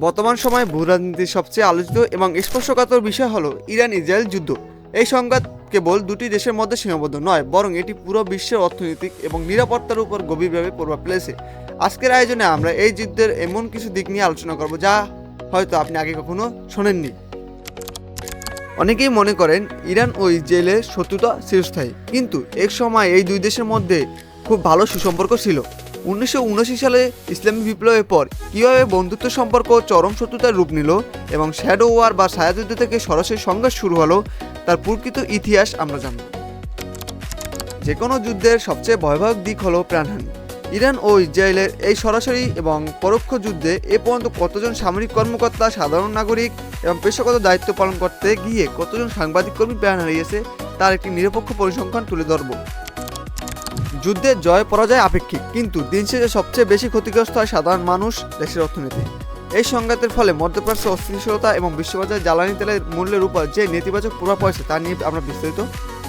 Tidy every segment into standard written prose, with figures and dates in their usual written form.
বর্তমান সময়ে ভূরাজনীতির সবচেয়ে আলোচিত এবং স্পর্শকাতর বিষয় হলো ইরান ইসরায়েল যুদ্ধ। এই সংঘাত কেবল দুটি দেশের মধ্যে সীমাবদ্ধ নয়, বরং এটি পুরো বিশ্বের অর্থনৈতিক এবং নিরাপত্তার উপর গভীরভাবে প্রভাব ফেলেছে। আজকের আয়োজনে আমরা এই যুদ্ধের এমন কিছু দিক নিয়ে আলোচনা করব যা হয়তো আপনি আগে কখনো শোনেননি। অনেকেই মনে করেন ইরান ও ইসরায়েলের শত্রুতা চিরস্থায়ী, কিন্তু এক সময় এই দুই দেশের মধ্যে খুব ভালো সুসম্পর্ক ছিল। 1979 সালে ইসলামী বিপ্লবের পর কীভাবে বন্ধুত্ব সম্পর্ক চরম শত্রুতার রূপ নিল এবং শ্যাডো ওয়ার বা ছায়াযুদ্ধ থেকে সরাসরি সংঘর্ষ শুরু হলো, তার প্রকৃত ইতিহাস আমরা জানব। যে কোনো যুদ্ধের সবচেয়ে ভয়াবহ দিক হলো প্রাণহানি। ইরান ও ইসরায়েলের এই সরাসরি এবং পরোক্ষ যুদ্ধে এ পর্যন্ত কতজন সামরিক কর্মকর্তা, সাধারণ নাগরিক এবং পেশাগত দায়িত্ব পালন করতে গিয়ে কতজন সাংবাদিক কর্মী প্রাণ হারিয়েছে তার একটি নিরপেক্ষ পরিসংখ্যান তুলে ধরব। যুদ্ধের জয় পরাজয় আপেক্ষিক, কিন্তু দিন শেষে সবচেয়ে বেশি ক্ষতিগ্রস্ত হয় সাধারণ মানুষ, দেশের অর্থনীতি। এই সংঘাতের ফলে মধ্যপ্রাচ্যে অস্থিতিশীলতা এবং বিশ্ববাজারে জ্বালানি তেলের মূল্যের উপর যে নেতিবাচক প্রভাব পড়েছে তা নিয়ে আমরা বিস্তারিত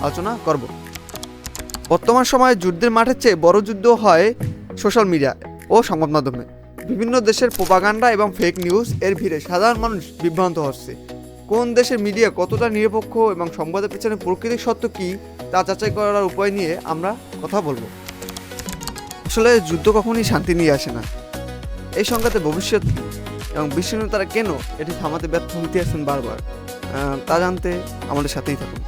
আলোচনা করব। বর্তমান সময়ে যুদ্ধের মাঠের চেয়ে বড় যুদ্ধ হয় সোশ্যাল মিডিয়া ও সংবাদ মাধ্যমে। বিভিন্ন দেশের প্রোপাগান্ডা এবং ফেক নিউজ এর ভিড়ে সাধারণ মানুষ বিভ্রান্ত হচ্ছে। কোন দেশের মিডিয়া কতটা নিরপেক্ষ এবং সংবাদের পেছনে প্রকৃতিক সত্য কী তা যাচাই করার উপায় নিয়ে আমরা কথা বলবো। আসলে যুদ্ধ কখনই শান্তি নিয়ে আসে না। এই সংঘাতের ভবিষ্যৎ কী এবং বিশ্ব নেতারা কেন এটি থামাতে ব্যর্থ হতে আসছেন বারবার, তা জানতে আমাদের সাথেই থাকুন।